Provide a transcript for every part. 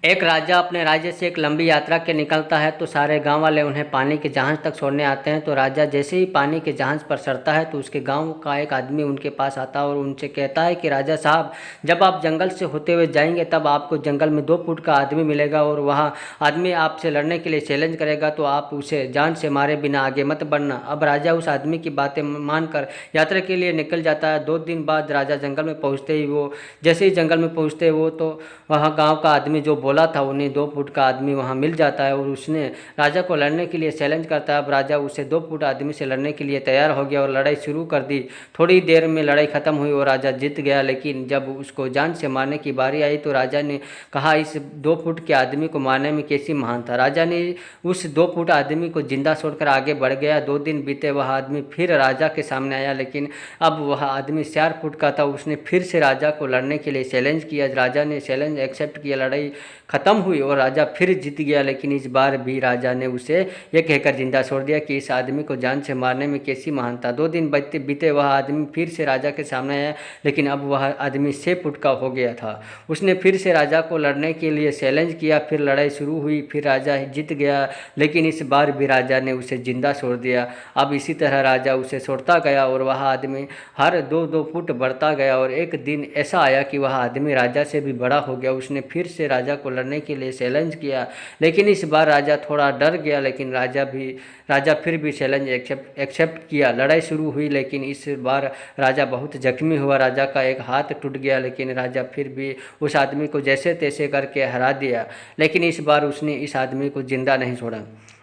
एक राजा अपने राज्य से एक लंबी यात्रा के निकलता है तो सारे गांव वाले उन्हें पानी के जहाज़ तक छोड़ने आते हैं। तो राजा जैसे ही पानी के जहाज़ पर चढ़ता है तो उसके गांव का एक आदमी उनके पास आता है और उनसे कहता है कि राजा साहब, जब आप जंगल से होते हुए जाएंगे तब आपको जंगल में 2 फुट का आदमी मिलेगा और वह आदमी आपसे लड़ने के लिए चैलेंज करेगा, तो आप उसे जान से मारे बिना आगे मत बढ़ना। अब राजा उस आदमी की बातें मानकर यात्रा के लिए निकल जाता है। 2 दिन बाद राजा जंगल में पहुँचते ही जैसे ही जंगल में पहुँचते तो वहाँ गांव का आदमी जो बोला था उन्हें 2 फुट का आदमी वहाँ मिल जाता है और उसने राजा को लड़ने के लिए चैलेंज करता है। अब राजा उसे 2 फुट आदमी से लड़ने के लिए तैयार हो गया और लड़ाई शुरू कर दी। थोड़ी देर में लड़ाई खत्म हुई और राजा जीत गया, लेकिन जब उसको जान से मारने की बारी आई तो राजा ने कहा इस 2 फुट के आदमी को मारने में कैसी महान था। राजा ने उस 2 फुट आदमी को जिंदा छोड़कर आगे बढ़ गया। 2 दिन बीते, वह आदमी फिर राजा के सामने आया, लेकिन अब वह आदमी 4 फुट का था। उसने फिर से राजा को लड़ने के लिए चैलेंज किया। राजा ने चैलेंज एक्सेप्ट किया, लड़ाई खत्म हुई और राजा फिर जीत गया, लेकिन इस बार भी राजा ने उसे यह कहकर जिंदा छोड़ दिया कि इस आदमी को जान से मारने में कैसी महानता। 2 दिन बीते, वह आदमी फिर से राजा के सामने आया, लेकिन अब वह आदमी 6 फुट का हो गया था। उसने फिर से राजा को लड़ने के लिए चैलेंज किया, फिर लड़ाई शुरू हुई, फिर राजा जीत गया, लेकिन इस बार भी राजा ने उसे जिंदा छोड़ दिया। अब इसी तरह राजा उसे छोड़ता गया और वह आदमी हर 2-2 फुट बढ़ता गया और एक दिन ऐसा आया कि वह आदमी राजा से भी बड़ा हो गया। उसने फिर से राजा को लड़ने के लिए चैलेंज किया, लेकिन इस बार राजा थोड़ा डर गया, लेकिन राजा फिर भी चैलेंज एक्सेप्ट किया। लड़ाई शुरू हुई, लेकिन इस बार राजा बहुत जख्मी हुआ। राजा का एक हाथ टूट गया, लेकिन राजा फिर भी उस आदमी को जैसे तैसे करके हरा दिया, लेकिन इस बार उसने इस आदमी को जिंदा नहीं छोड़ा,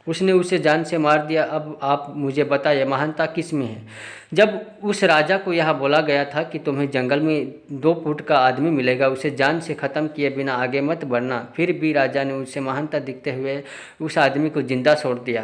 उसने उसे जान से मार दिया। अब आप मुझे बताइए महानता किस में है। जब उस राजा को यह बोला गया था कि तुम्हें जंगल में 2 फुट का आदमी मिलेगा, उसे जान से ख़त्म किए बिना आगे मत बढ़ना, फिर भी राजा ने उसे महानता दिखते हुए उस आदमी को जिंदा छोड़ दिया,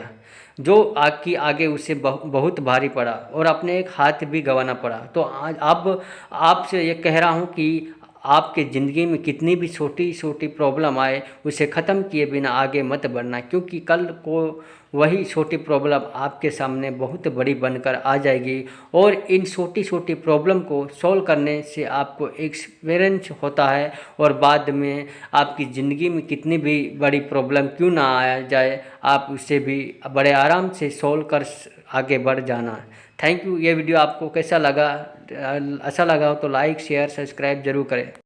जो आग की आगे उसे बहुत भारी पड़ा और अपने एक हाथ भी गंवाना पड़ा। तो आज अब आपसे ये कह रहा हूँ कि आपके ज़िंदगी में कितनी भी छोटी छोटी प्रॉब्लम आए उसे ख़त्म किए बिना आगे मत बढ़ना, क्योंकि कल को वही छोटी प्रॉब्लम आपके सामने बहुत बड़ी बनकर आ जाएगी और इन छोटी छोटी प्रॉब्लम को सॉल्व करने से आपको एक्सपीरियंस होता है और बाद में आपकी ज़िंदगी में कितनी भी बड़ी प्रॉब्लम क्यों ना आ जाए, आप उससे भी बड़े आराम से सॉल्व कर आगे बढ़ जाना। Thank you. ये वीडियो आपको कैसा लगा? अच्छा लगा हो तो लाइक शेयर सब्सक्राइब ज़रूर करें।